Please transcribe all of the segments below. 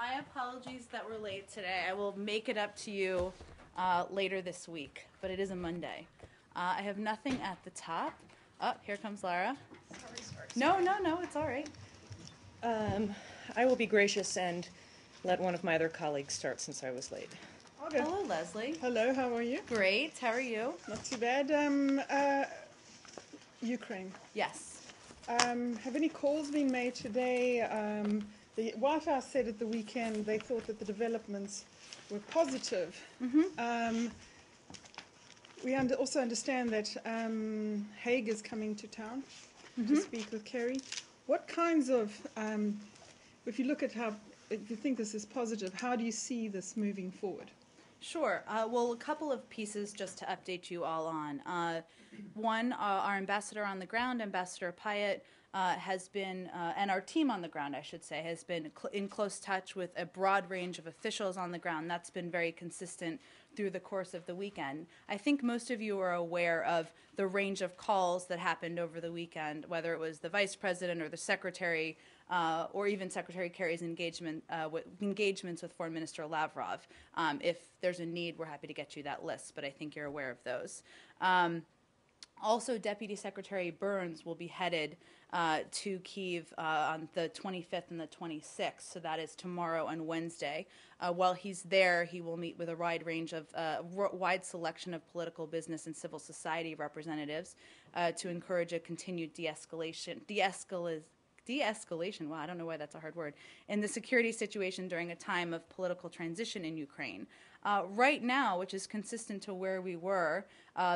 My apologies that we're late today. I will make it up to you later this week, but it is a Monday. I have nothing at the top. Oh, here comes Lara. Sorry. No, it's all right. I will be gracious and let one of my other colleagues start since I was late. Okay. Hello, Leslie. Hello, how are you? Great. How are you? Not too bad. Ukraine. Yes. Have any calls been made today? The White House said at the weekend they thought that the developments were positive. Mm-hmm. We also understand that Haig is coming to town to speak with Kerry. What kinds of, if you look at if you think this is positive, how do you see this moving forward? Sure. Well, a couple of pieces just to update you all on. One, our ambassador on the ground, Ambassador Pyatt, has been, and our team on the ground, I should say, has been in close touch with a broad range of officials on the ground. That's been very consistent through the course of the weekend. I think most of you are aware of the range of calls that happened over the weekend, whether it was the vice president or the secretary, or even Secretary Kerry's engagements with Foreign Minister Lavrov. If there's a need, we're happy to get you that list, but I think you're aware of those. Also, Deputy Secretary Burns will be headed to Kyiv on the 25th and the 26th, so that is tomorrow and Wednesday. While he's there, he will meet with a wide selection of political, business, and civil society representatives to encourage a continued de-escalation, wow, I don't know why that's a hard word, in the security situation during a time of political transition in Ukraine. Right now, which is consistent to where we were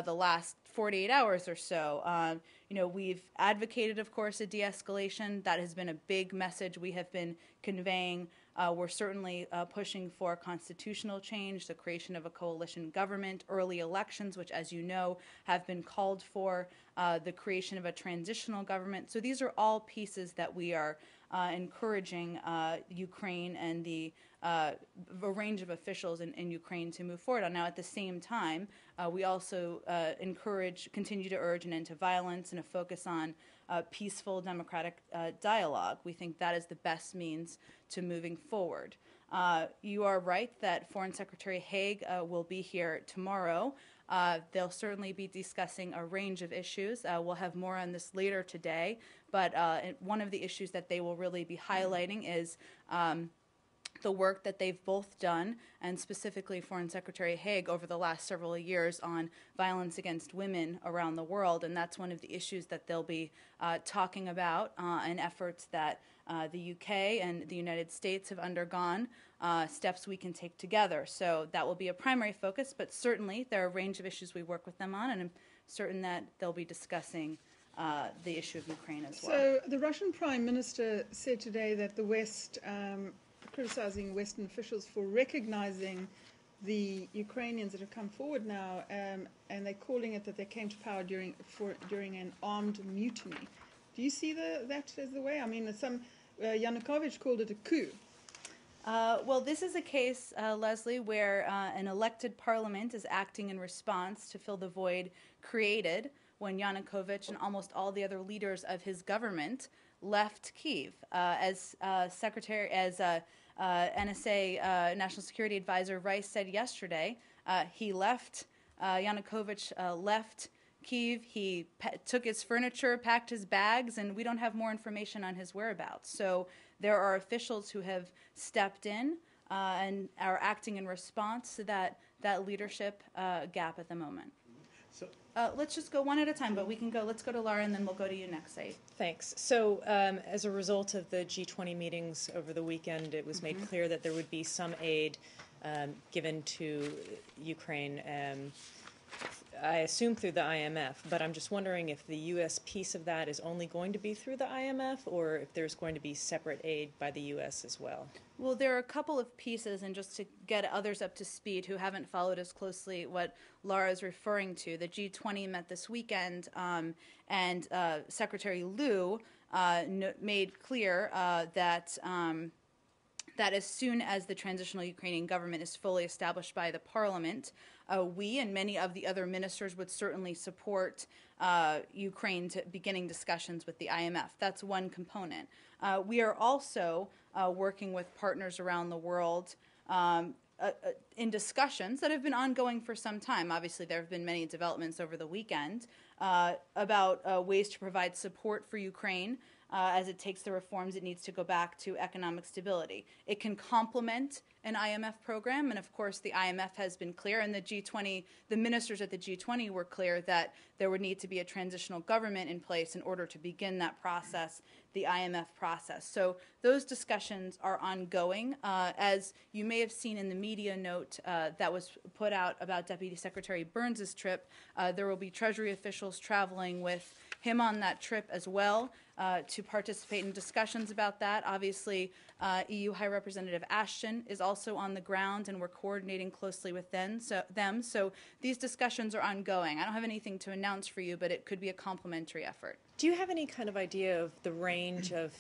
the last 48 hours or so, we've advocated, of course, a de-escalation. That has been a big message we have been conveying. We're certainly pushing for constitutional change, the creation of a coalition government, early elections, which, as you know, have been called for, the creation of a transitional government. So these are all pieces that we are encouraging Ukraine and a range of officials in Ukraine to move forward on. Now, at the same time, we also continue to urge an end to violence and a focus on peaceful democratic dialogue. We think that is the best means to moving forward. You are right that Foreign Secretary Haig will be here tomorrow. They'll certainly be discussing a range of issues. We'll have more on this later today, but one of the issues that they will really be highlighting is the work that they've both done, and specifically Foreign Secretary Haig over the last several years on violence against women around the world, and that's one of the issues that they'll be talking about and efforts that the UK and the United States have undergone, steps we can take together. So that will be a primary focus, but certainly there are a range of issues we work with them on, and I'm certain that they'll be discussing the issue of Ukraine as well. So the Russian Prime Minister said today that the West, criticizing Western officials for recognizing the Ukrainians that have come forward now, and they're calling it that they came to power during an armed mutiny. Do you see that as the way? I mean, Yanukovych called it a coup. Well, this is a case, Leslie, where an elected parliament is acting in response to fill the void created when Yanukovych and almost all the other leaders of his government left Kyiv. As NSA National Security Advisor Rice said yesterday, Yanukovych left Kyiv, he took his furniture, packed his bags, and we don't have more information on his whereabouts. So there are officials who have stepped in and are acting in response to that leadership gap at the moment. So let's just go one at a time, but let's go to Lara, and then we'll go to you next, Said. Thanks. So as a result of the G20 meetings over the weekend, it was made clear that there would be some aid given to Ukraine, I assume through the IMF, but I'm just wondering if the U.S. piece of that is only going to be through the IMF, or if there's going to be separate aid by the U.S. as well. Well, there are a couple of pieces, and just to get others up to speed who haven't followed as closely what Lara is referring to, the G20 met this weekend, and Secretary Liu made clear that that as soon as the transitional Ukrainian government is fully established by the parliament, we and many of the other ministers would certainly support Ukraine to beginning discussions with the IMF. That's one component. We are also working with partners around the world in discussions that have been ongoing for some time. Obviously, there have been many developments over the weekend about ways to provide support for Ukraine as it takes the reforms it needs to go back to economic stability. It can complement an IMF program, and of course the IMF has been clear, and the G20, the ministers at the G20 were clear that there would need to be a transitional government in place in order to begin that process, the IMF process. So those discussions are ongoing. As you may have seen in the media note that was put out about Deputy Secretary Burns' trip, there will be Treasury officials traveling with him on that trip as well to participate in discussions about that. Obviously, EU High Representative Ashton is also on the ground, and we're coordinating closely with them. So these discussions are ongoing. I don't have anything to announce for you, but it could be a complementary effort. Do you have any kind of idea of the range of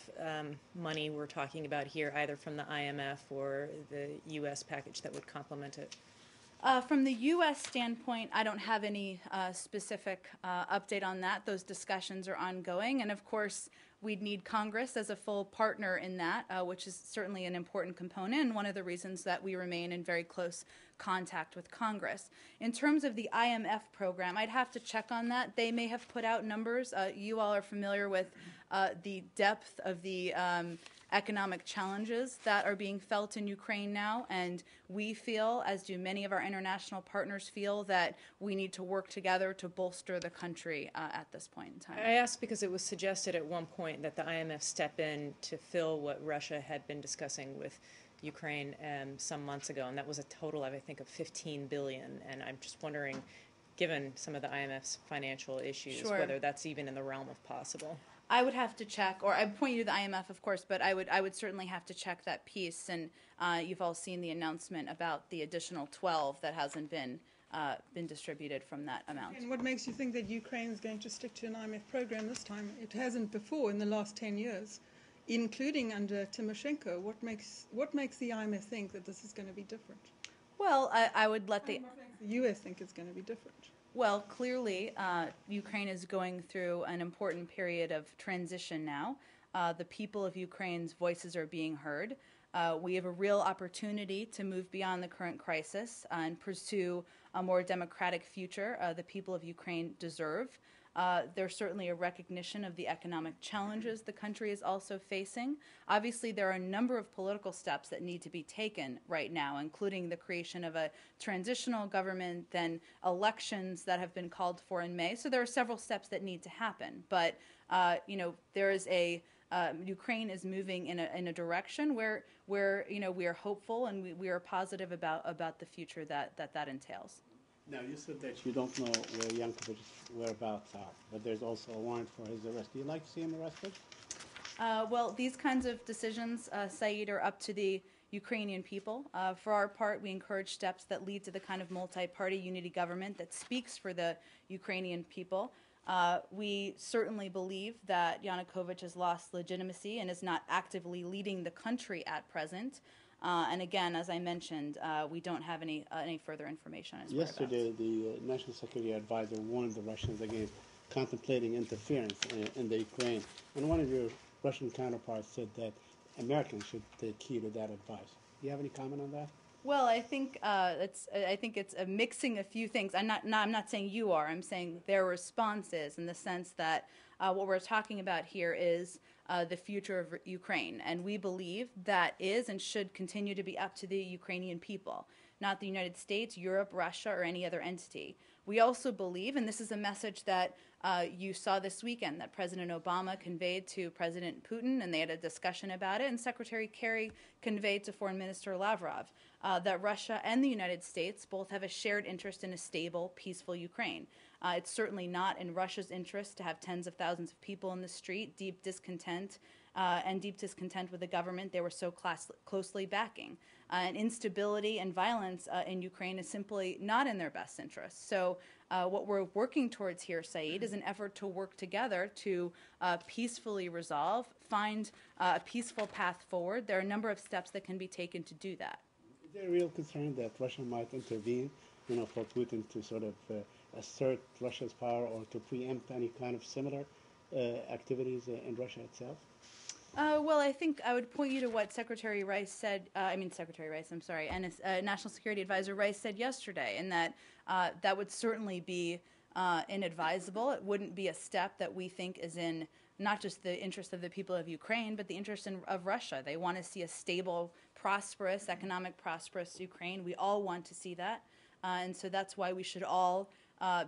money we're talking about here, either from the IMF or the U.S. package that would complement it? From the U.S. standpoint, I don't have any specific update on that. Those discussions are ongoing, and of course, we'd need Congress as a full partner in that, which is certainly an important component, and one of the reasons that we remain in very close contact with Congress. In terms of the IMF program, I'd have to check on that. They may have put out numbers. You all are familiar with the depth of the economic challenges that are being felt in Ukraine now, and we feel, as do many of our international partners feel, that we need to work together to bolster the country at this point in time. I asked because it was suggested at one point that the IMF step in to fill what Russia had been discussing with Ukraine some months ago, and that was a total of, I think, of $15 billion, and I'm just wondering, given some of the IMF's financial issues, Sure, whether that's even in the realm of possible. I would have to check, or I'd point you to the IMF, of course, but I would certainly have to check that piece. And you've all seen the announcement about the additional 12 that hasn't been distributed from that amount. And what makes you think that Ukraine is going to stick to an IMF program this time? It hasn't before in the last 10 years, including under Tymoshenko. What makes the IMF think that this is going to be different? Well, I would let the U.S. think it's going to be different. Well, clearly, Ukraine is going through an important period of transition now. The people of Ukraine's voices are being heard. We have a real opportunity to move beyond the current crisis and pursue a more democratic future the people of Ukraine deserve. There's certainly a recognition of the economic challenges the country is also facing. Obviously, there are a number of political steps that need to be taken right now, including the creation of a transitional government, then elections that have been called for in May. So there are several steps that need to happen. But, there is Ukraine is moving in a direction where we are hopeful and we are positive about the future that entails. Now, you said that you don't know where Yankovic's whereabouts are, but there's also a warrant for his arrest. Do you like to see him arrested? Well, these kinds of decisions, Saeed, are up to the Ukrainian people. For our part, we encourage steps that lead to the kind of multi-party unity government that speaks for the Ukrainian people. We certainly believe that Yanukovych has lost legitimacy and is not actively leading the country at present. And again, as I mentioned, we don't have any further information on his whereabouts. Yesterday, the National Security Advisor warned the Russians against contemplating interference in the Ukraine. And one of your Russian counterparts said that Americans should take heed of that advice. Do you have any comment on that? Well, I think it's a mixing a few things. I'm not saying you are. I'm saying their response is, in the sense that what we're talking about here is the future of Ukraine, and we believe that is and should continue to be up to the Ukrainian people, not the United States, Europe, Russia, or any other entity. We also believe, and this is a message that you saw this weekend, that President Obama conveyed to President Putin, and they had a discussion about it, and Secretary Kerry conveyed to Foreign Minister Lavrov, that Russia and the United States both have a shared interest in a stable, peaceful Ukraine. It's certainly not in Russia's interest to have tens of thousands of people in the street, deep discontent, and deep discontent with the government they were so closely backing. And instability and violence in Ukraine is simply not in their best interest. So what we're working towards here, Saeed, is an effort to work together to peacefully resolve, find a peaceful path forward. There are a number of steps that can be taken to do that. Is there a real concern that Russia might intervene, for Putin to sort of assert Russia's power or to preempt any kind of similar activities in Russia itself? Well, I think I would point you to what Secretary Rice said, and National Security Advisor Rice said yesterday, and that that would certainly be inadvisable. It wouldn't be a step that we think is in not just the interest of the people of Ukraine, but the interest of Russia. They want to see a stable, prosperous, economic prosperous Ukraine. We all want to see that. And so that's why we should all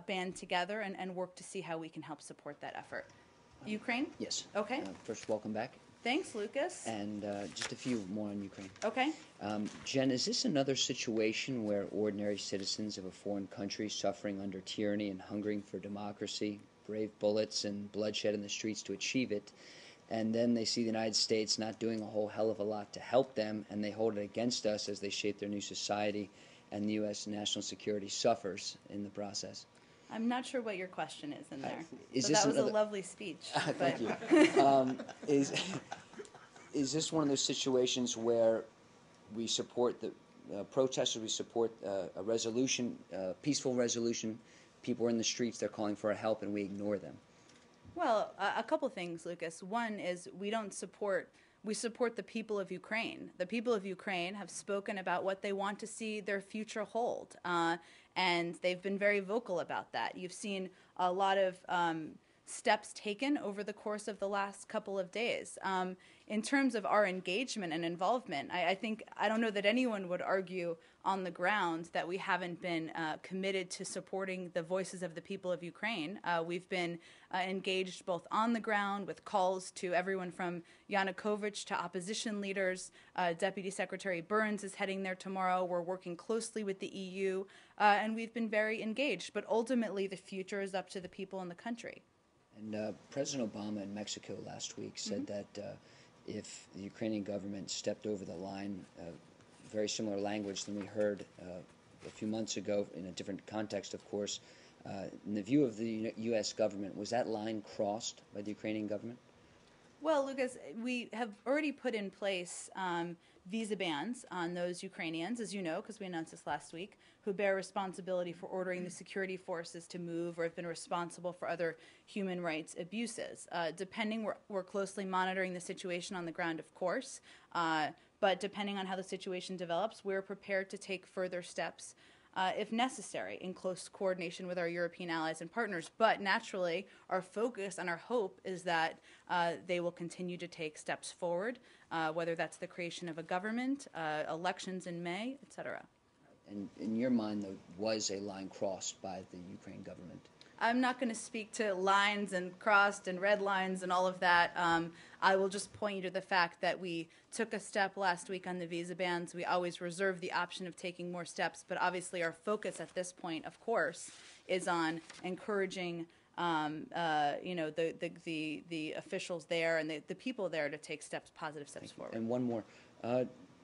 band together and work to see how we can help support that effort. Ukraine? Yes. Okay. First, welcome back. Thanks, Lucas. And just a few more on Ukraine. Okay. Jen, is this another situation where ordinary citizens of a foreign country suffering under tyranny and hungering for democracy brave bullets and bloodshed in the streets to achieve it, and then they see the United States not doing a whole hell of a lot to help them, and they hold it against us as they shape their new society, and the U.S. national security suffers in the process? I'm not sure what your question is in there. Is so this that was another... a lovely speech. Thank you. Is this one of those situations where we support the protesters, we support a resolution, peaceful resolution, people are in the streets, they're calling for help, and we ignore them? Well, a couple things, Lucas. One is we support the people of Ukraine. The people of Ukraine have spoken about what they want to see their future hold, and they've been very vocal about that. You've seen a lot of steps taken over the course of the last couple of days. In terms of our engagement and involvement, I don't know that anyone would argue on the ground that we haven't been committed to supporting the voices of the people of Ukraine. We've been engaged both on the ground with calls to everyone from Yanukovych to opposition leaders. Deputy Secretary Burns is heading there tomorrow. We're working closely with the EU, and we've been very engaged. But ultimately, the future is up to the people in the country. And President Obama in Mexico last week said that if the Ukrainian government stepped over the line, very similar language than we heard a few months ago in a different context, of course, in the view of the U.S. government, was that line crossed by the Ukrainian government? Well, Lucas, we have already put in place visa bans on those Ukrainians, as you know, because we announced this last week, who bear responsibility for ordering the security forces to move or have been responsible for other human rights abuses. We're closely monitoring the situation on the ground, of course, but depending on how the situation develops, we're prepared to take further steps if necessary, in close coordination with our European allies and partners. But naturally, our focus and our hope is that they will continue to take steps forward, whether that's the creation of a government, elections in May, etc. And in your mind, though, was a line crossed by the Ukraine government? I'm not going to speak to lines and crossed and red lines and all of that. I will just point you to the fact that we took a step last week on the visa bans. We always reserve the option of taking more steps, but obviously our focus at this point, of course, is on encouraging the officials there and the people there to take positive steps forward. And one more.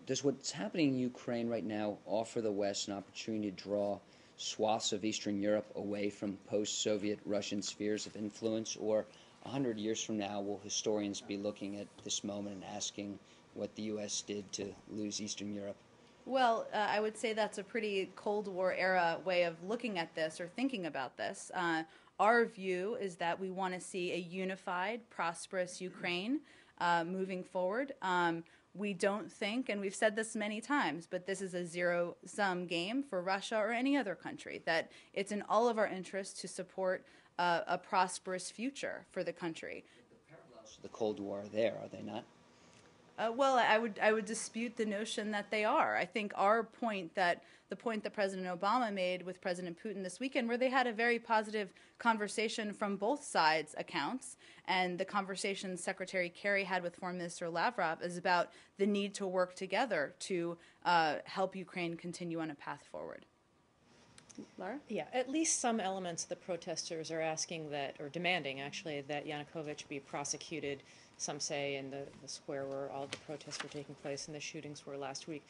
Does what's happening in Ukraine right now offer the West an opportunity to draw swaths of Eastern Europe away from post-Soviet Russian spheres of influence? Or 100 years from now, will historians be looking at this moment and asking what the U.S. did to lose Eastern Europe? Well, I would say that's a pretty Cold War era way of looking at this or thinking about this. Our view is that we want to see a unified, prosperous Ukraine moving forward. We don't think, and we've said this many times, but this is a zero-sum game for Russia or any other country, that it's in all of our interests to support a prosperous future for the country. The parallels to the Cold War are there, are they not? Well, I would dispute the notion that they are. I think the point that President Obama made with President Putin this weekend, where they had a very positive conversation from both sides' accounts, and the conversation Secretary Kerry had with Foreign Minister Lavrov is about the need to work together to help Ukraine continue on a path forward. Laura? Yeah, at least some elements of the protesters are asking that, or demanding actually, that Yanukovych be prosecuted some say, in the square where all the protests were taking place and the shootings were last week.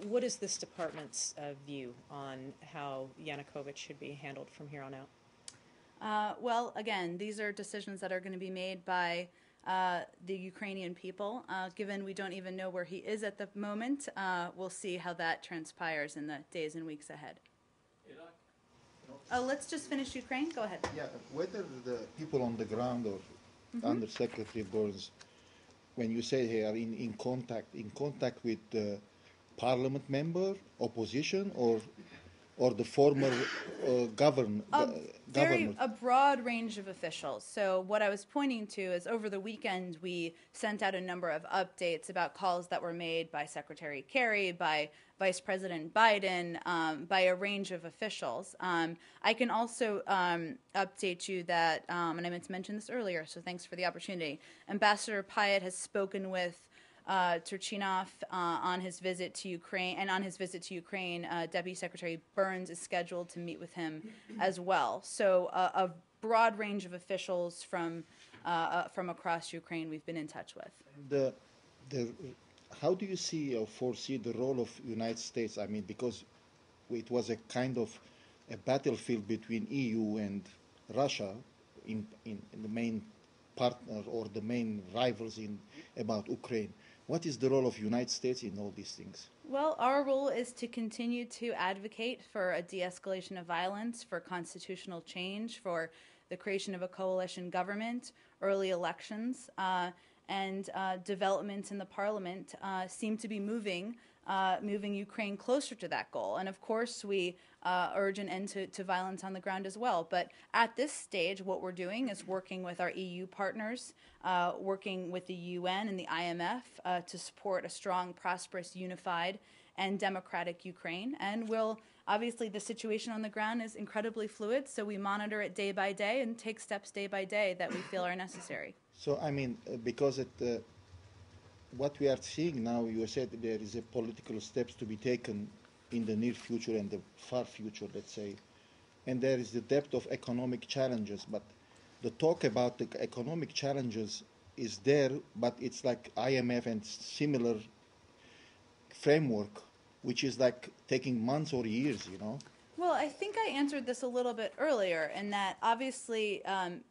What is this department's view on how Yanukovych should be handled from here on out? Well, again, these are decisions that are going to be made by the Ukrainian people. Given we don't even know where he is at the moment, we'll see how that transpires in the days and weeks ahead. Let's just finish Ukraine. Go ahead. Yeah, whether the people on the ground or Under Secretary Burns, when you say they are in contact with the parliament member, opposition, or the former government? A broad range of officials. So what I was pointing to is over the weekend we sent out a number of updates about calls that were made by Secretary Kerry, by Vice President Biden, by a range of officials. I can also update you that, and I meant to mention this earlier, so thanks for the opportunity, Ambassador Pyatt has spoken with Turchinov on his visit to Ukraine, and on his visit to Ukraine, Deputy Secretary Burns is scheduled to meet with him as well. So a broad range of officials from across Ukraine we've been in touch with. How do you see or foresee the role of United States? I mean, because it was a kind of a battlefield between EU and Russia in the main partner or the main rivals about Ukraine. What is the role of United States in all these things? Well, our role is to continue to advocate for a de-escalation of violence, for constitutional change, for the creation of a coalition government, early elections, and developments in the parliament seem to be moving Ukraine closer to that goal. And of course, we urge an end to violence on the ground as well. But at this stage, what we're doing is working with our EU partners, working with the UN and the IMF to support a strong, prosperous, unified, and democratic Ukraine. And obviously, the situation on the ground is incredibly fluid, so we monitor it day by day and take steps day by day that we feel are necessary. So, I mean, because what we are seeing now, you said there is a political steps to be taken in the near future and the far future, let's say, and there is the depth of economic challenges. But the talk about the economic challenges is there, but it's like IMF and similar framework, which is like taking months or years, you know? Well, I think I answered this a little bit earlier in that obviously,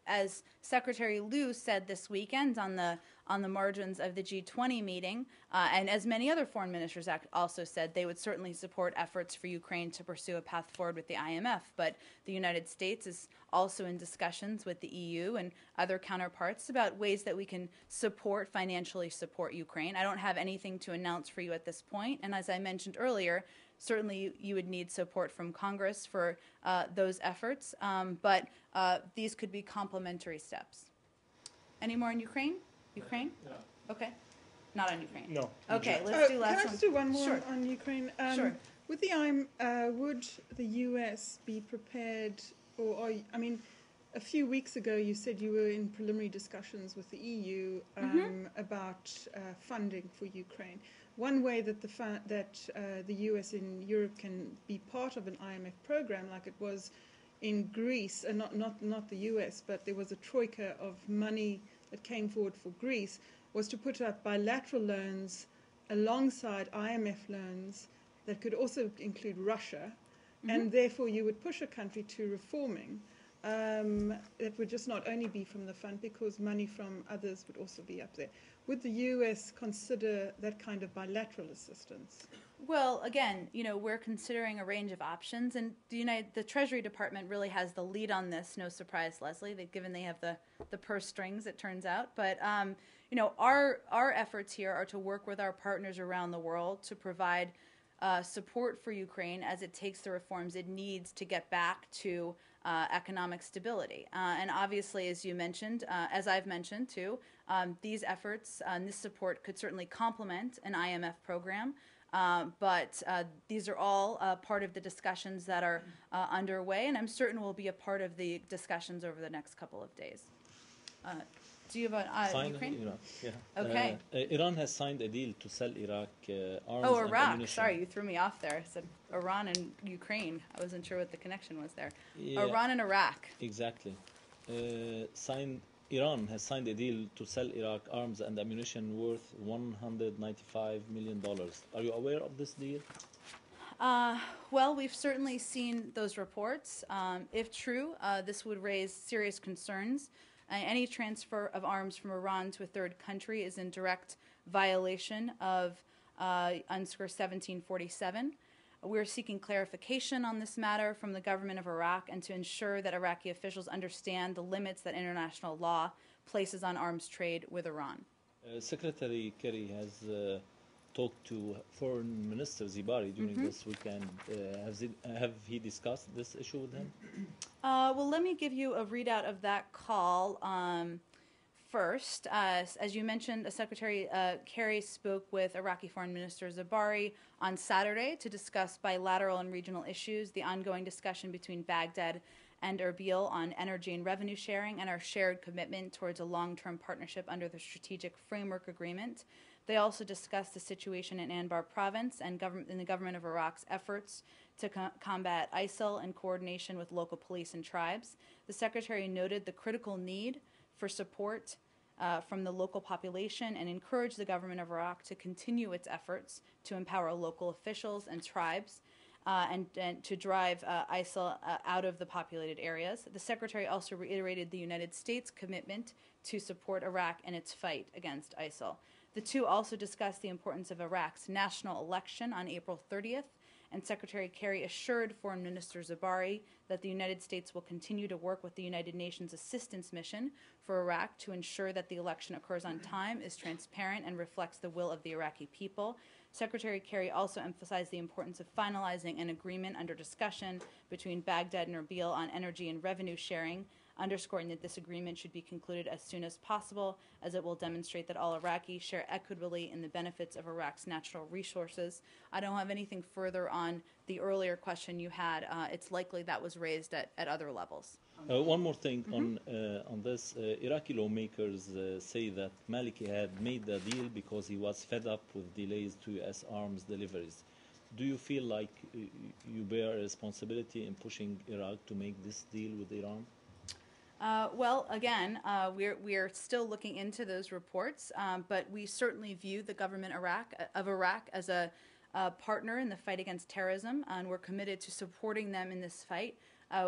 as Secretary Liu said this weekend on the margins of the G20 meeting, and as many other foreign ministers also said, they would certainly support efforts for Ukraine to pursue a path forward with the IMF. But the United States is also in discussions with the EU and other counterparts about ways that we can financially support Ukraine. I don't have anything to announce for you at this point. And as I mentioned earlier, certainly you would need support from Congress for those efforts, but these could be complementary steps. Any more on Ukraine? Ukraine? No. Okay. Not on Ukraine. No. Okay, let's do last one. Can I just do one more Sure. on Ukraine? Sure. Would the U.S. be prepared, a few weeks ago you said you were in preliminary discussions with the EU about funding for Ukraine. One way that the U.S. and Europe can be part of an IMF program, like it was in Greece, and not the U.S., but there was a troika of money that came forward for Greece, was to put up bilateral loans alongside IMF loans that could also include Russia, and therefore you would push a country to reforming. It would just not only be from the fund, because money from others would also be up there. Would the U.S. consider that kind of bilateral assistance? Well, again, we're considering a range of options, and the Treasury Department really has the lead on this. No surprise, Leslie, given they have the purse strings, it turns out. But our efforts here are to work with our partners around the world to provide support for Ukraine as it takes the reforms it needs to get back to economic stability. And obviously, as you mentioned, as I've mentioned too, these efforts and this support could certainly complement an IMF program. But these are all part of the discussions that are underway, and I'm certain will be a part of the discussions over the next couple of days. Do you have Ukraine? Yeah. Okay. Iran has signed a deal to sell Iraq arms Oh, and Iraq. ammunition. Sorry, you threw me off there. I said Iran and Ukraine. I wasn't sure what the connection was there. Yeah. Iran and Iraq. Exactly. Signed Iran has signed a deal to sell Iraq arms and ammunition worth $195 million. Are you aware of this deal? Well, we've certainly seen those reports. If true, this would raise serious concerns. Any transfer of arms from Iran to a third country is in direct violation of UNSCR 1747. We're seeking clarification on this matter from the government of Iraq and to ensure that Iraqi officials understand the limits that international law places on arms trade with Iran. Secretary Kerry has talked to Foreign Minister Zibari during this weekend. Have he discussed this issue with him? Well, let me give you a readout of that call first. As you mentioned, Secretary Kerry spoke with Iraqi Foreign Minister Zibari on Saturday to discuss bilateral and regional issues, the ongoing discussion between Baghdad and Erbil on energy and revenue sharing, and our shared commitment towards a long-term partnership under the Strategic Framework Agreement. They also discussed the situation in Anbar province and the government of Iraq's efforts to combat ISIL in coordination with local police and tribes. The Secretary noted the critical need for support from the local population and encouraged the government of Iraq to continue its efforts to empower local officials and tribes and to drive ISIL out of the populated areas. The Secretary also reiterated the United States' commitment to support Iraq in its fight against ISIL. The two also discussed the importance of Iraq's national election on April 30th, and Secretary Kerry assured Foreign Minister Zibari that the United States will continue to work with the United Nations Assistance Mission for Iraq to ensure that the election occurs on time, is transparent, and reflects the will of the Iraqi people. Secretary Kerry also emphasized the importance of finalizing an agreement under discussion between Baghdad and Erbil on energy and revenue sharing, underscoring that this agreement should be concluded as soon as possible, as it will demonstrate that all Iraqis share equitably in the benefits of Iraq's natural resources. I don't have anything further on the earlier question you had. It's likely that was raised at other levels. One more thing on this. Iraqi lawmakers say that Maliki had made the deal because he was fed up with delays to U.S. arms deliveries. Do you feel like you bear a responsibility in pushing Iraq to make this deal with Iran? Well, again, we're still looking into those reports, but we certainly view the government of Iraq as a partner in the fight against terrorism, and we're committed to supporting them in this fight.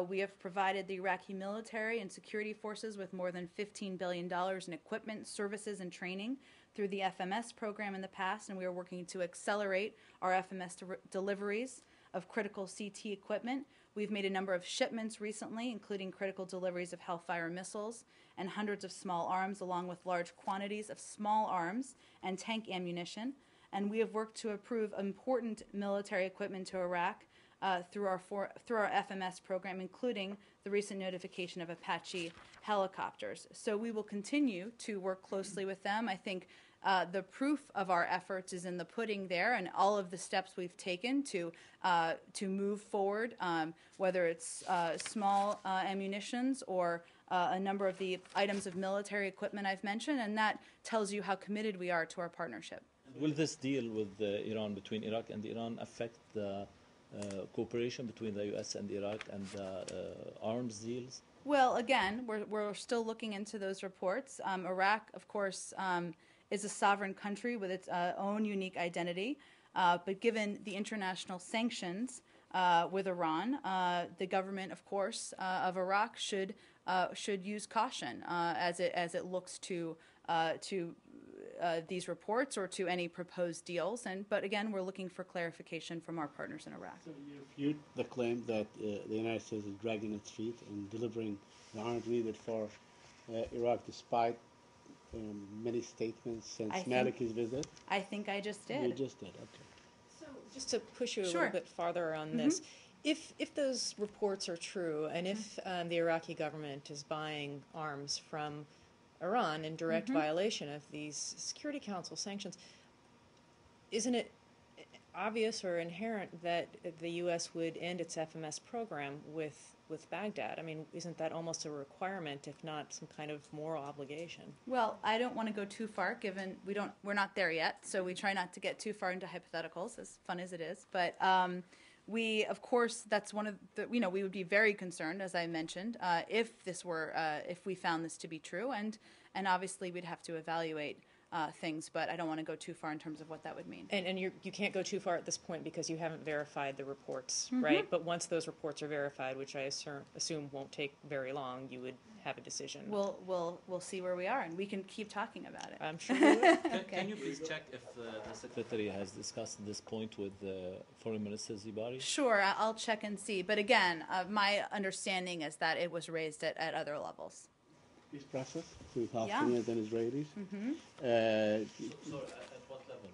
We have provided the Iraqi military and security forces with more than $15 billion in equipment, services, and training through the FMS program in the past, and we are working to accelerate our FMS deliveries of critical CT equipment. We've made a number of shipments recently, including critical deliveries of Hellfire missiles and hundreds of small arms, along with large quantities of small arms and tank ammunition. And we have worked to approve important military equipment to Iraq through our FMS program, including the recent notification of Apache helicopters. So we will continue to work closely with them. I think the proof of our efforts is in the pudding there, and all of the steps we've taken to move forward, whether it's small ammunitions or a number of the items of military equipment I've mentioned, and that tells you how committed we are to our partnership. Will this deal with Iran, between Iraq and Iran, affect the cooperation between the U.S. and Iraq and arms deals? Well, again, we're still looking into those reports. Iraq, of course, is a sovereign country with its own unique identity, but given the international sanctions with Iran, the government, of course, of Iraq should use caution as it looks to these reports or to any proposed deals. But again, we're looking for clarification from our partners in Iraq. So you refute the claim that the United States is dragging its feet in delivering the arms needed for Iraq, despite many statements since Maliki's visit? I think I just did. You just did, okay. So just to push you a Sure. little bit farther on this, if those reports are true, and if the Iraqi government is buying arms from Iran in direct violation of these Security Council sanctions, isn't it obvious or inherent that the U.S. would end its FMS program with Baghdad? I mean, isn't that almost a requirement, if not some kind of moral obligation? Well, I don't want to go too far, given we're not there yet, so we try not to get too far into hypotheticals, as fun as it is. But we, of course, that's one of the, we would be very concerned, as I mentioned, if this were, if we found this to be true, and obviously we'd have to evaluate things, but I don't want to go too far in terms of what that would mean. And you can't go too far at this point because you haven't verified the reports, right? But once those reports are verified, which I assume won't take very long, you would have a decision. We'll see where we are, and we can keep talking about it. I'm sure you will. Can you please check if the Secretary has discussed this point with Foreign Minister Zibari? Sure, I'll check and see. But again, my understanding is that it was raised at other levels. Peace process between Palestinians and Israelis. Sorry, at what level?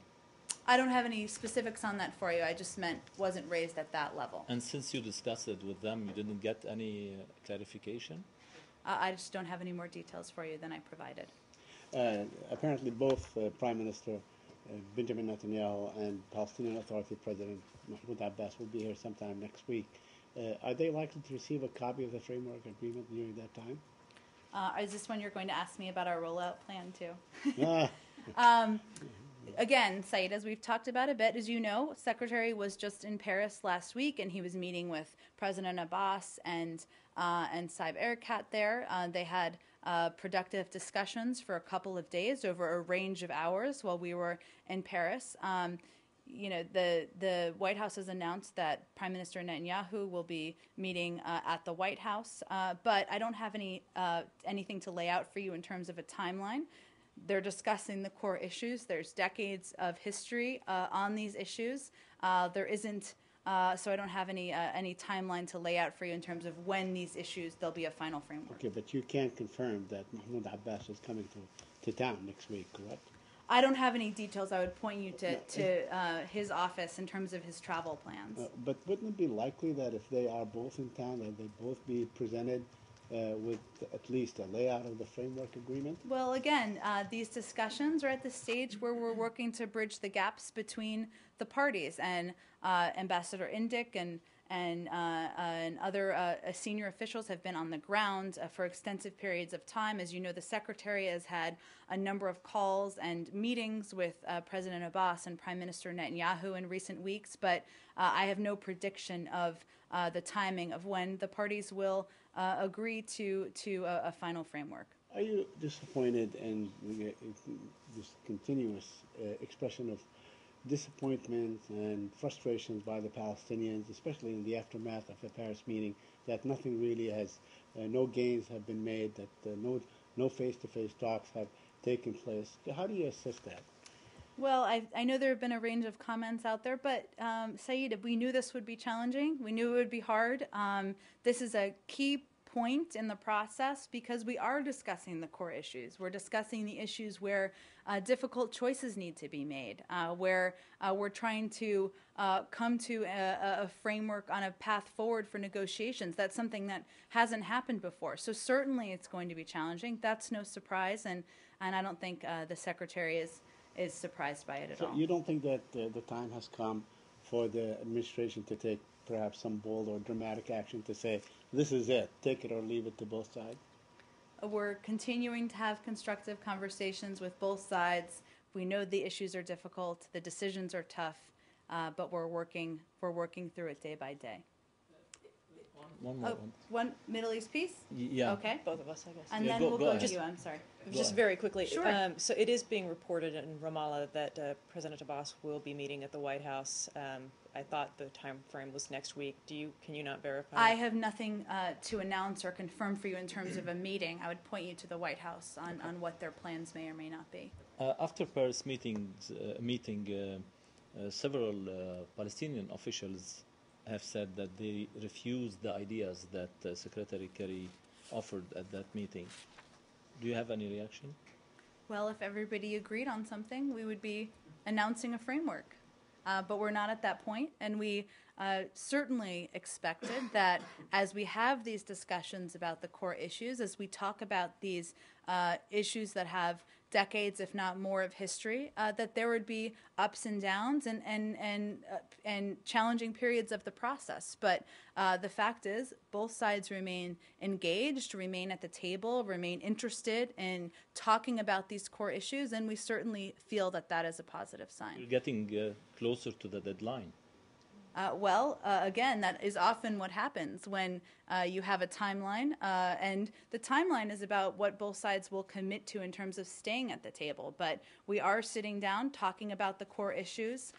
I don't have any specifics on that for you. I just meant wasn't raised at that level. And since you discussed it with them, you didn't get any clarification? I just don't have any more details for you than I provided. Apparently, both Prime Minister Benjamin Netanyahu and Palestinian Authority President Mahmoud Abbas will be here sometime next week. Are they likely to receive a copy of the framework agreement during that time? Is this when you're going to ask me about our rollout plan, too? Ah. Again, Saeed, as we've talked about a bit, as you know, Secretary was just in Paris last week, and he was meeting with President Abbas and Saeb Erekat there. They had productive discussions for a couple of days over a range of hours while we were in Paris. The White House has announced that Prime Minister Netanyahu will be meeting at the White House, but I don't have anything to lay out for you in terms of a timeline. They're discussing the core issues. There's decades of history on these issues. There isn't, so I don't have any timeline to lay out for you in terms of when these issues, there'll be a final framework. Okay, but you can't confirm that Mahmoud Abbas is coming to town next week, correct? I don't have any details. I would point you to his office in terms of his travel plans. But wouldn't it be likely that if they are both in town, that they both be presented with at least a layout of the framework agreement? Well, again, these discussions are at the stage where we're working to bridge the gaps between the parties, and Ambassador Indyk and other senior officials have been on the ground for extensive periods of time. As you know, the Secretary has had a number of calls and meetings with President Abbas and Prime Minister Netanyahu in recent weeks, but I have no prediction of the timing of when the parties will agree to a final framework. Are you disappointed in this continuous expression of disappointment and frustrations by the Palestinians, especially in the aftermath of the Paris meeting, that nothing really has, no gains have been made, that no face-to-face talks have taken place? How do you assess that? Well, I know there have been a range of comments out there, but Saeed, we knew this would be challenging. We knew it would be hard. This is a key point in the process because we are discussing the core issues. We're discussing the issues where difficult choices need to be made, where we're trying to come to a framework on a path forward for negotiations. That's something that hasn't happened before. So certainly it's going to be challenging. That's no surprise, and I don't think the Secretary is surprised by it at all. So you don't think that the time has come for the administration to take perhaps some bold or dramatic action to say, this is it, take it or leave it to both sides? We're continuing to have constructive conversations with both sides. We know the issues are difficult, the decisions are tough, but we're working through it day by day. One more. One Middle East piece? Yeah. Okay. Both of us, I guess. And Yeah, then go we'll go to ahead. you. I'm sorry. Just very quickly. Sure. So it is being reported in Ramallah that President Abbas will be meeting at the White House. I thought the time frame was next week. Can you not verify? I have nothing to announce or confirm for you in terms of a meeting. I would point you to the White House on what their plans may or may not be. After Paris meeting, several Palestinian officials have said that they refused the ideas that Secretary Kerry offered at that meeting. Do you have any reaction? Well, if everybody agreed on something, we would be announcing a framework. But we're not at that point, and we certainly expected that as we have these discussions about the core issues, as we talk about these issues that have decades, if not more, of history, that there would be ups and downs and challenging periods of the process. But the fact is, both sides remain engaged, remain at the table, remain interested in talking about these core issues, and we certainly feel that that is a positive sign. You're getting closer to the deadline. Again, that is often what happens when you have a timeline, and the timeline is about what both sides will commit to in terms of staying at the table. But we are sitting down, talking about the core issues.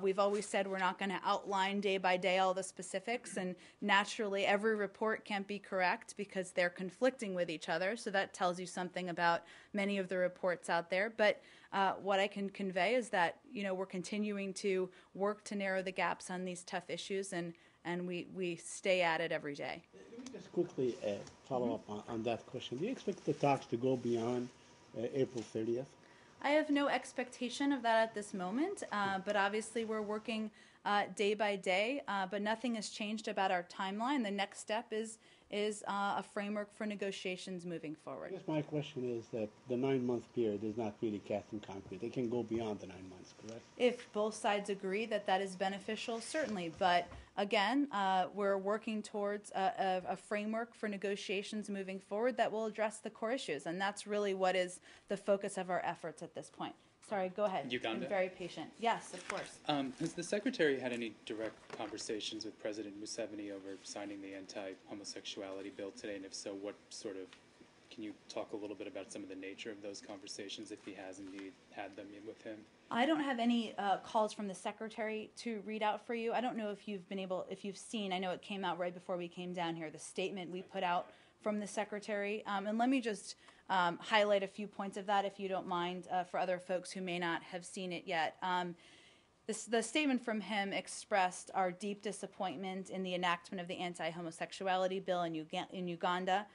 We've always said we're not going to outline day by day all the specifics, and naturally every report can't be correct because they're conflicting with each other, so that tells you something about many of the reports out there. But what I can convey is that, we're continuing to work to narrow the gaps on these tough issues, and we stay at it every day. Let me just quickly follow up on that question. Do you expect the talks to go beyond April 30th? I have no expectation of that at this moment, but obviously we're working day by day, but nothing has changed about our timeline. The next step is a framework for negotiations moving forward. I guess my question is that the 9-month period is not really cast in concrete. It can go beyond the 9 months, correct? If both sides agree that that is beneficial, certainly. But again, we're working towards a framework for negotiations moving forward that will address the core issues, and that's really what is the focus of our efforts at this point. Sorry, go ahead. Uganda? I'm very patient. Yes, of course. Has the Secretary had any direct conversations with President Museveni over signing the anti-homosexuality bill today? And if so, can you talk a little bit about some of the nature of those conversations, if he has indeed had them with him? I don't have any calls from the Secretary to read out for you. I don't know if you've seen, I know it came out right before we came down here, the statement we put out from the Secretary. And let me just highlight a few points of that, if you don't mind, for other folks who may not have seen it yet. The statement from him expressed our deep disappointment in the enactment of the anti-homosexuality bill in Uganda.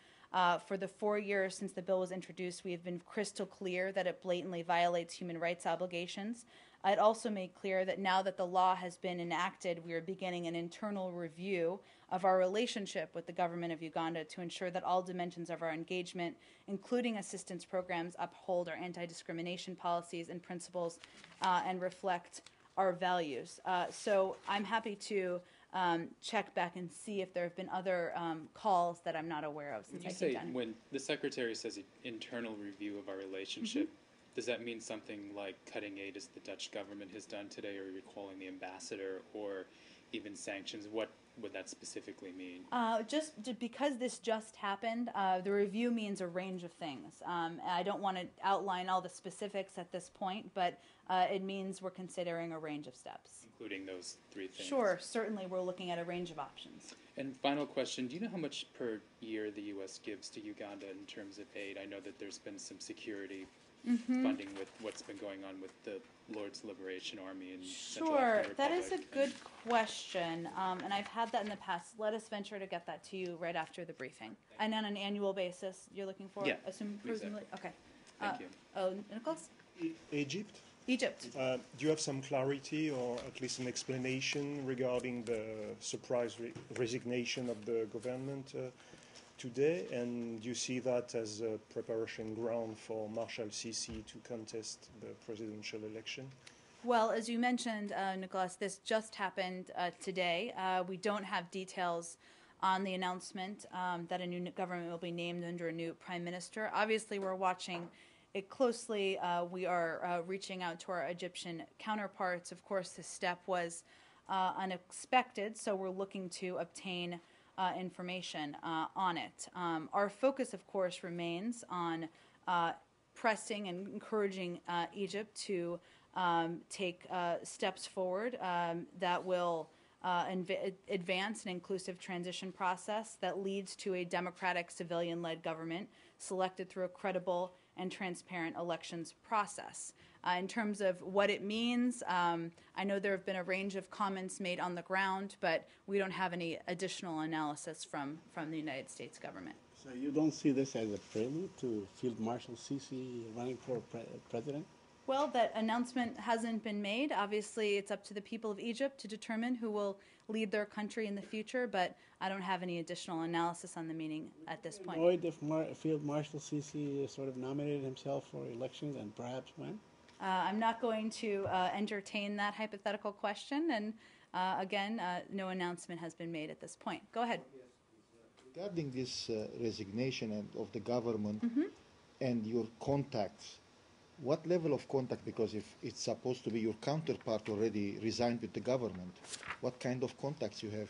For the 4 years since the bill was introduced, we have been crystal clear that it blatantly violates human rights obligations. It also made clear that now that the law has been enacted, we are beginning an internal review of our relationship with the government of Uganda to ensure that all dimensions of our engagement, including assistance programs, uphold our anti-discrimination policies and principles and reflect our values. So I'm happy to check back and see if there have been other calls that I'm not aware of since I came down. When the Secretary says internal review of our relationship, does that mean something like cutting aid as the Dutch government has done today, or recalling the ambassador, or even sanctions? What would that specifically mean? Because this just happened, the review means a range of things. I don't want to outline all the specifics at this point, but it means we're considering a range of steps. Including those 3 things? Sure, certainly we're looking at a range of options. And final question, do you know how much per year the U.S. gives to Uganda in terms of aid? I know that there's been some security funding with what's been going on with the Lord's Liberation Army in Central African Republic. That is a good question, and I've had that in the past. Let us venture to get that to you right after the briefing. And on an annual basis, you're looking for? Yeah, presumably? exactly. Okay. Thank you. Oh, Nicholas? Egypt? Egypt. Do you have some clarity or at least an explanation regarding the surprise resignation of the government today? And do you see that as a preparation ground for Marshal Sisi to contest the presidential election? Well, as you mentioned, Nicholas, this just happened today. We don't have details on the announcement that a new government will be named under a new prime minister. Obviously, we're watching it closely. We are reaching out to our Egyptian counterparts. Of course, this step was unexpected, so we're looking to obtain information on it. Our focus, of course, remains on pressing and encouraging Egypt to take steps forward that will advance an inclusive transition process that leads to a democratic civilian-led government selected through a credible and transparent elections process. In terms of what it means, I know there have been a range of comments made on the ground, but we don't have any additional analysis from the United States government. So you don't see this as a prelude to Field Marshal Sisi running for president? Well, that announcement hasn't been made. Obviously, it's up to the people of Egypt to determine who will lead their country in the future, but I don't have any additional analysis on the meeting at this point. Lloyd, if Field Marshal Sisi sort of nominated himself for elections, and perhaps when? I'm not going to entertain that hypothetical question, and again, no announcement has been made at this point. Go ahead. Regarding this resignation of the government and your contacts What level of contact, because if it's supposed to be your counterpart already resigned with the government, what kind of contacts you have?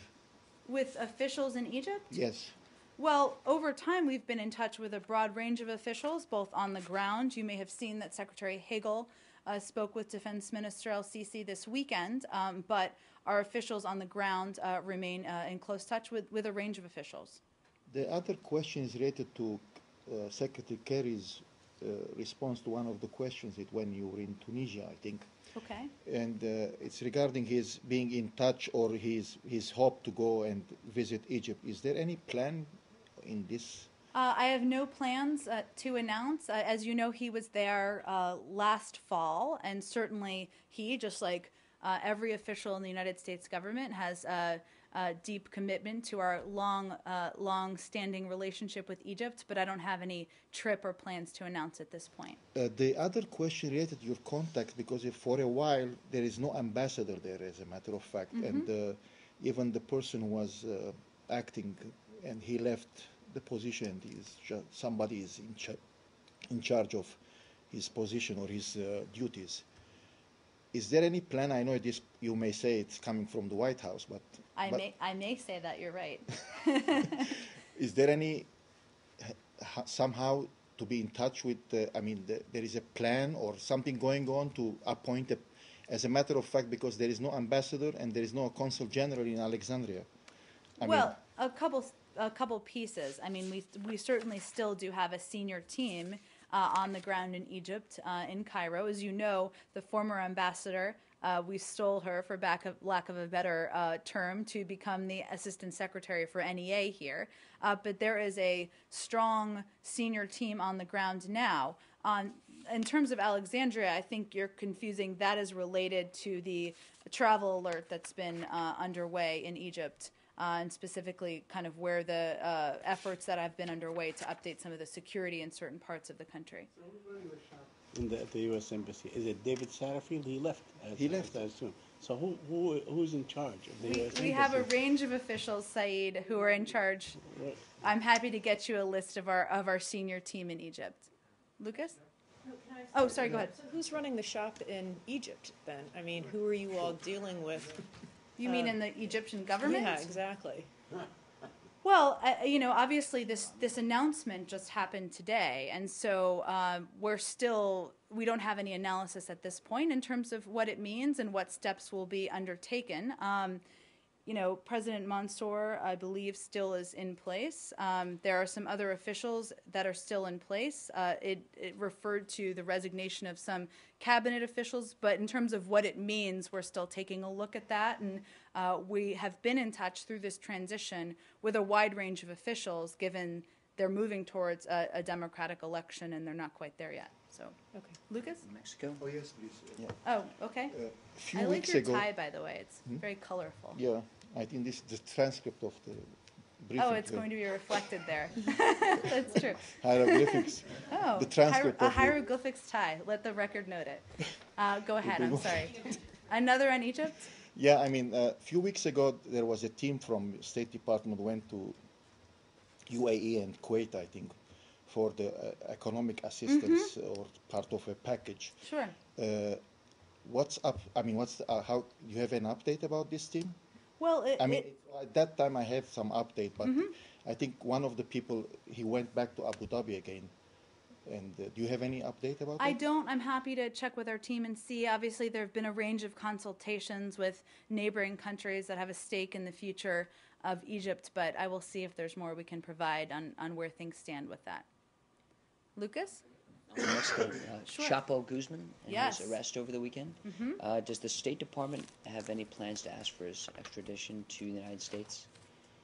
With officials in Egypt? Yes. Well, over time, we've been in touch with a broad range of officials, both on the ground. You may have seen that Secretary Hagel spoke with Defense Minister El-Sisi this weekend, but our officials on the ground remain in close touch with a range of officials. The other question is related to Secretary Kerry's response to one of the questions when you were in Tunisia, I think. Okay. And it's regarding his being in touch or his hope to go and visit Egypt. Is there any plan in this? I have no plans to announce. As you know, he was there last fall, and certainly he, just like every official in the United States government, has a deep commitment to our long-standing relationship with Egypt, but I don't have any trip or plans to announce at this point. The other question related to your contact, because if for a while there is no ambassador there, as a matter of fact, and even the person who was acting, and he left the position, and somebody is in charge of his position or his duties. Is there any plan? I know this. You may say it's coming from the White House, but I may say that. You're right. Is there any somehow to be in touch with? There is a plan or something going on to appoint as a matter of fact, because there is no ambassador and there is no consul general in Alexandria. A couple pieces. I mean, we certainly still do have a senior team on the ground in Egypt, in Cairo. As you know, the former ambassador, we stole her, for lack of a better term, to become the assistant secretary for NEA here. But there is a strong senior team on the ground now. In terms of Alexandria, I think you're confusing. That is related to the travel alert that's been underway in Egypt. And specifically kind of where the efforts that have been underway to update some of the security in certain parts of the country. So who's running the shop at the U.S. Embassy? Is it David Satterfield? He left. He left. I assume. So who's in charge of the U.S. Embassy? We have a range of officials, Saeed, who are in charge. I'm happy to get you a list of our senior team in Egypt. Lucas? Oh, sorry, go ahead. So who's running the shop in Egypt then? I mean, who are you all dealing with? You mean in the Egyptian government? Yeah, exactly. Well, obviously this announcement just happened today, and so we don't have any analysis at this point in terms of what it means and what steps will be undertaken. President Mansour, I believe, still is in place. There are some other officials that are still in place. It referred to the resignation of some cabinet officials, but in terms of what it means, we're still taking a look at that. And we have been in touch through this transition with a wide range of officials, given they're moving towards a democratic election and they're not quite there yet. So, Okay. Lucas? Mexico? Oh yes, please. Yeah. Oh, okay. A few I like weeks your ago. tie, by the way. It's very colorful. Yeah, I think this is the transcript of the briefing. Oh, it's going to be reflected there. That's true. Hieroglyphics. Oh, The transcript a of the- hieroglyphics tie. Let the record note it. Go ahead. I'm sorry. Another on Egypt? Yeah, a few weeks ago there was a team from State Department went to UAE and Kuwait, I think, for the economic assistance or part of a package. Sure. What's up? How do you have an update about this team? Well, At that time I had some update, but I think one of the people, he went back to Abu Dhabi again. And do you have any update about that? I don't. I'm happy to check with our team and see. Obviously, there have been a range of consultations with neighboring countries that have a stake in the future of Egypt, but I will see if there's more we can provide on where things stand with that. Lucas? Mexico, Sure. Chapo Guzman and Yes. his arrest over the weekend. Does the State Department have any plans to ask for his extradition to the United States?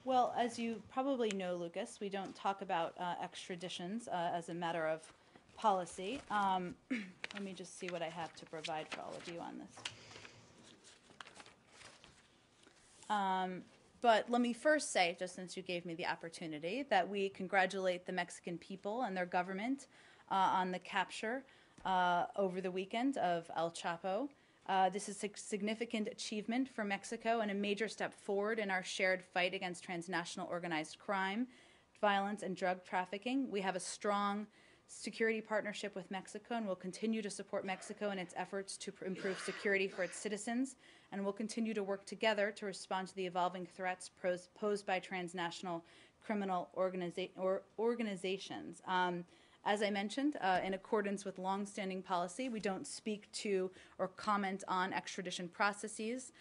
Well, as you probably know, Lucas, we don't talk about extraditions as a matter of policy. Let me just see what I have to provide for all of you on this. But let me first say, just since you gave me the opportunity, that we congratulate the Mexican people and their government on the capture over the weekend of El Chapo. This is a significant achievement for Mexico and a major step forward in our shared fight against transnational organized crime, violence, and drug trafficking. We have a strong security partnership with Mexico, and will continue to support Mexico in its efforts to improve security for its citizens, and will continue to work together to respond to the evolving threats posed by transnational criminal organizations. As I mentioned, in accordance with longstanding policy, we don't speak to or comment on extradition processes.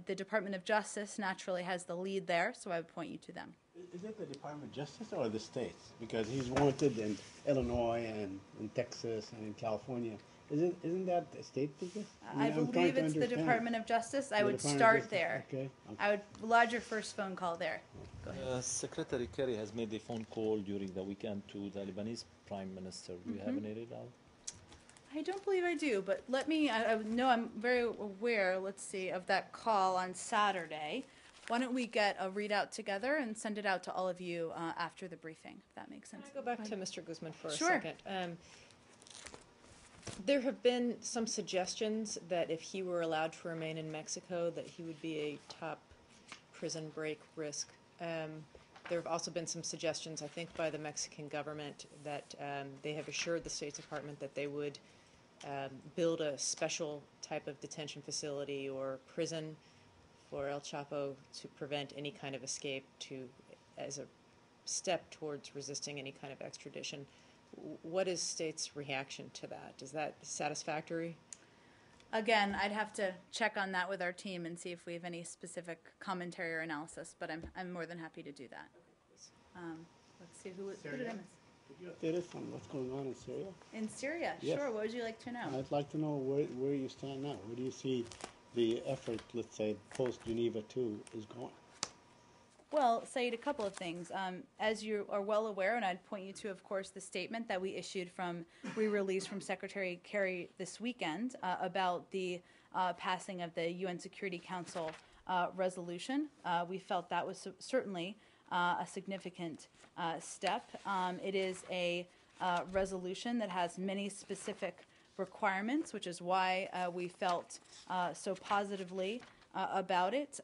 The Department of Justice naturally has the lead there, so I would point you to them. Is it the Department of Justice or the states? Because he's wanted in Illinois and in Texas and in California. Isn't that a state business? I I'm trying believe to it's the understand. Department of Justice. I The would Department of start Justice, there. Okay. I would lodge your first phone call there. Go ahead. Secretary Kerry has made a phone call during the weekend to the Lebanese Prime Minister. Do you have any readout? I don't believe I do, but let me, I know I'm very aware, let's see, of that call on Saturday. Why don't we get a readout together and send it out to all of you after the briefing, if that makes sense. Can I go back to Mr. Guzman for a Sure. second? There have been some suggestions that if he were allowed to remain in Mexico, that he would be a top prison break risk. There have also been some suggestions, I think, by the Mexican government that they have assured the State Department that they would build a special type of detention facility or prison for El Chapo to prevent any kind of escape as a step towards resisting any kind of extradition. What is state's reaction to that? Is that satisfactory? Again, I'd have to check on that with our team and see if we have any specific commentary or analysis, but I'm more than happy to do that. Let's see, who did I miss? Could you update us on what's going on in Syria? In Syria, Yes. sure. What would you like to know? I'd like to know where you stand now. Where do you see the effort, let's say, post-Geneva II is going? Well, Saeed, a couple of things. As you are well aware, and I'd point you to, of course, the statement that we released from Secretary Kerry this weekend about the passing of the UN Security Council resolution. We felt that was certainly a significant step. It is a resolution that has many specific requirements, which is why we felt so positively about it.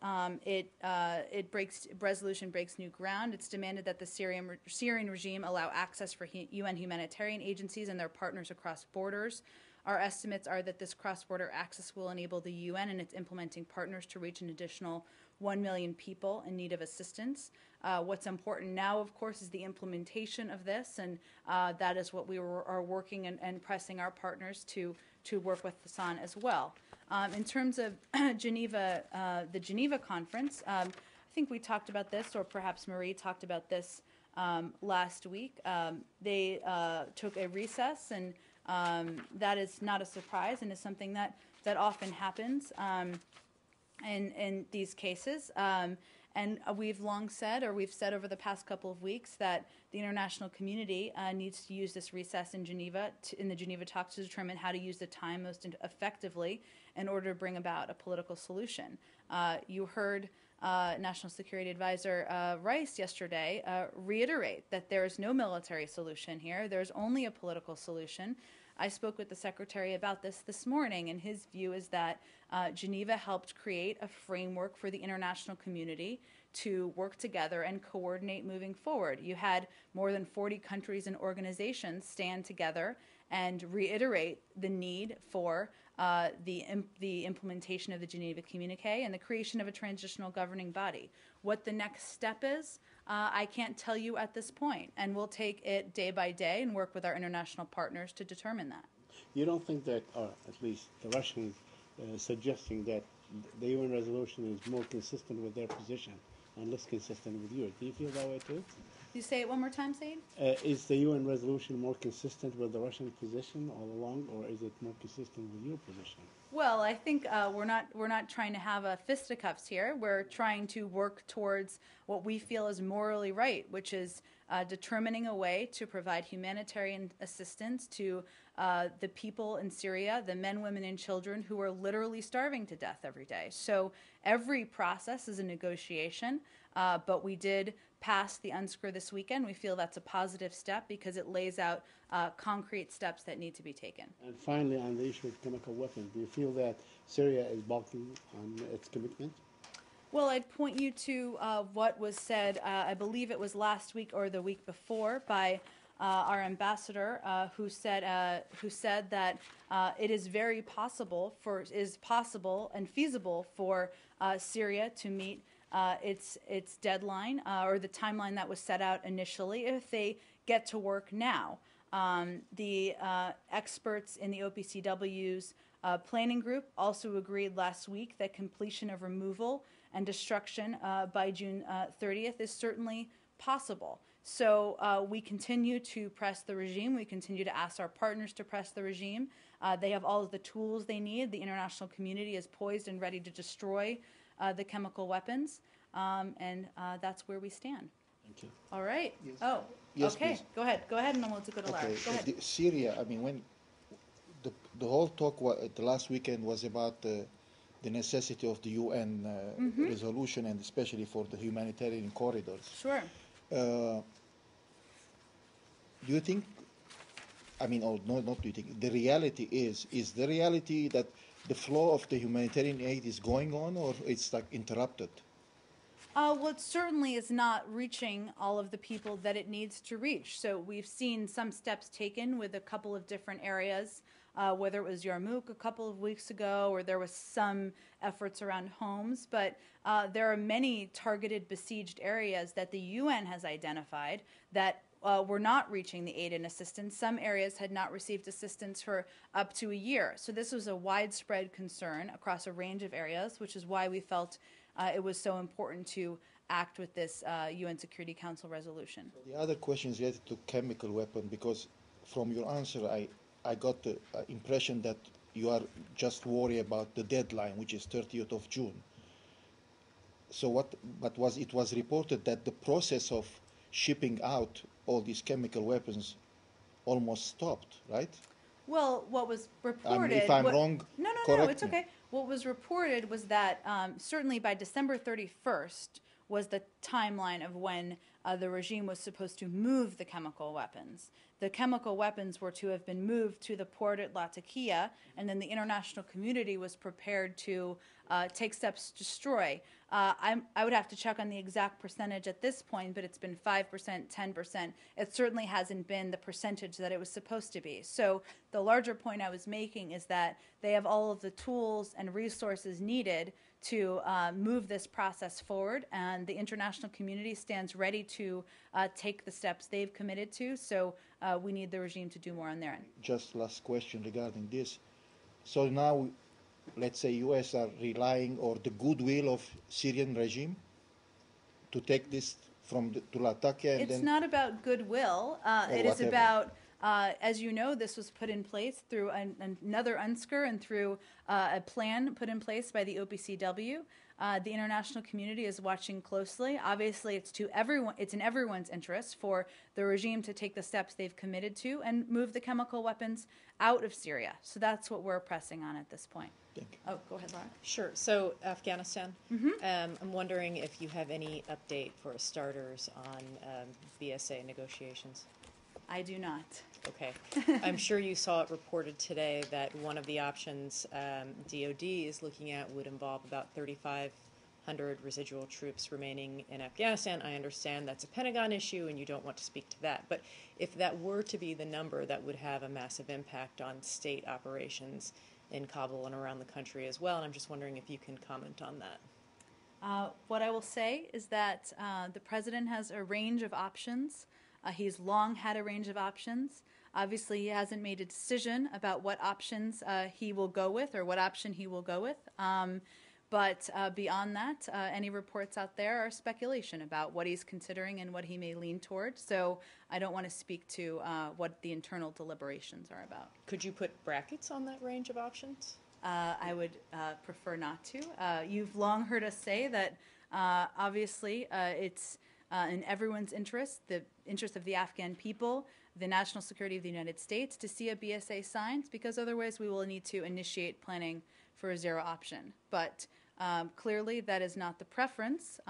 Resolution breaks new ground. It's demanded that the Syrian regime allow access for UN humanitarian agencies and their partners across borders. Our estimates are that this cross-border access will enable the UN and its implementing partners to reach an additional 1 million people in need of assistance. What's important now, of course, is the implementation of this, and that is what we are working and pressing our partners to work with Hassan as well. In terms of Geneva, the Geneva conference, I think we talked about this, or perhaps Marie talked about this last week. They took a recess, and that is not a surprise and is something that often happens in these cases. And we've long said, or we've said over the past couple of weeks, that the international community needs to use this recess in Geneva, in the Geneva talks, to determine how to use the time most effectively in order to bring about a political solution. You heard National Security Advisor Rice yesterday reiterate that there is no military solution here. There's only a political solution. I spoke with the Secretary about this morning, and his view is that Geneva helped create a framework for the international community to work together and coordinate moving forward. You had more than 40 countries and organizations stand together and reiterate the need for the implementation of the Geneva Communique and the creation of a transitional governing body. What the next step is, I can't tell you at this point, and we'll take it day by day and work with our international partners to determine that. You don't think that, or at least the Russians suggesting that the UN resolution is more consistent with their position and less consistent with yours? Do you feel that way too? You say it one more time, Saeed? Is the UN resolution more consistent with the Russian position all along, or is it more consistent with your position? Well, I think we're not trying to have a fisticuffs here. We're trying to work towards what we feel is morally right, which is determining a way to provide humanitarian assistance to the people in Syria, the men, women, and children who are literally starving to death every day. So every process is a negotiation, but we did pass the UNSCR this weekend. We feel that's a positive step because it lays out concrete steps that need to be taken. And finally, on the issue of chemical weapons, do you feel that Syria is balking on its commitment? Well, I'd point you to what was said, I believe it was last week or the week before, by our ambassador, who said that it is very possible and feasible for Syria to meet its deadline or the timeline that was set out initially if they get to work now. The experts in the OPCW's planning group also agreed last week that completion of removal and destruction by June 30th is certainly possible. So we continue to press the regime. We continue to ask our partners to press the regime. They have all of the tools they need. The international community is poised and ready to destroy the chemical weapons, and that's where we stand. Thank you. All right. Yes. Oh, Yes, okay. please. Go ahead, and then we'll go to Lara. Okay, Go ahead. Syria, I mean, when the whole talk the last weekend was about the necessity of the UN resolution, and especially for the humanitarian corridors. Sure. Do you think, I mean, or no, not do you think, the reality is the reality that the flow of the humanitarian aid is going on, or it's like interrupted? Well, it certainly is not reaching all of the people that it needs to reach. So we've seen some steps taken with a couple of different areas, whether it was Yarmouk a couple of weeks ago or there was some efforts around Homs. But there are many targeted besieged areas that the UN has identified that were not reaching the aid and assistance. Some areas had not received assistance for up to a year. So this was a widespread concern across a range of areas, which is why we felt it was so important to act with this UN Security Council resolution. The other question is related to chemical weapon, because from your answer, I got the impression that you are just worried about the deadline, which is 30th of June. So it was reported that the process of shipping out all these chemical weapons almost stopped, right? Well, what was reported... if I'm wrong, No, correct it's me. okay. What was reported was that certainly by December 31st was the timeline of when the regime was supposed to move the chemical weapons. The chemical weapons were to have been moved to the port at Latakia, and then the international community was prepared to take steps to destroy. I would have to check on the exact percentage at this point, but it's been 5%, 10%. It certainly hasn't been the percentage that it was supposed to be. So the larger point I was making is that they have all of the tools and resources needed to move this process forward, and the international community stands ready to take the steps they've committed to. So we need the regime to do more on their end. Just last question regarding this. So now, let's say U.S. are relying on the goodwill of Syrian regime to take this to Latakia, and it's then not about goodwill. It is whatever. about, as you know, this was put in place through another UNSCR and through a plan put in place by the OPCW. The international community is watching closely. Obviously, it's in everyone's interest for the regime to take the steps they've committed to and move the chemical weapons out of Syria. So that's what we're pressing on at this point. Thank you. Oh, go ahead, Lara. Sure. So Afghanistan, I'm wondering if you have any update for starters on BSA negotiations. I do not. Okay. I'm sure you saw it reported today that one of the options DOD is looking at would involve about 3,500 residual troops remaining in Afghanistan. I understand that's a Pentagon issue and you don't want to speak to that. But if that were to be the number, that would have a massive impact on state operations in Kabul and around the country as well. And I'm just wondering if you can comment on that. What I will say is that the president has a range of options. He's long had a range of options. Obviously, he hasn't made a decision about what options he will go with or what option he will go with. But beyond that, any reports out there are speculation about what he's considering and what he may lean toward. So I don't want to speak to what the internal deliberations are about. Could you put brackets on that range of options? I would prefer not to. You've long heard us say that obviously it's in everyone's interest, the interest of the Afghan people, the national security of the United States, to see a BSA signed, because otherwise we will need to initiate planning for a zero option. But clearly that is not the preference,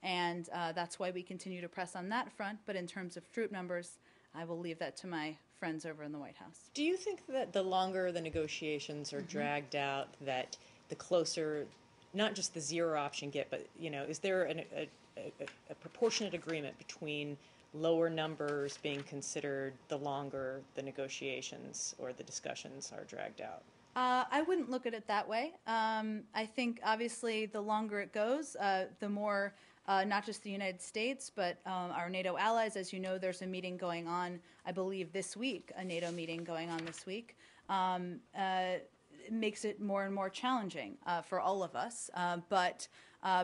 and that's why we continue to press on that front. But in terms of troop numbers, I will leave that to my friends over in the White House. Do you think that the longer the negotiations are dragged out, that the closer, not just the zero option get, but is there a proportionate agreement between lower numbers being considered the longer the negotiations or the discussions are dragged out? I wouldn't look at it that way. I think obviously the longer it goes, the more not just the United States, but our NATO allies. As you know, there's a meeting going on, I believe, this week, a NATO meeting going on this week. It makes it more and more challenging for all of us. But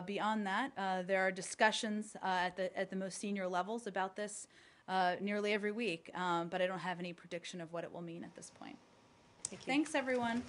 beyond that, there are discussions at the most senior levels about this nearly every week. But I don't have any prediction of what it will mean at this point. Thank you. Thanks, everyone.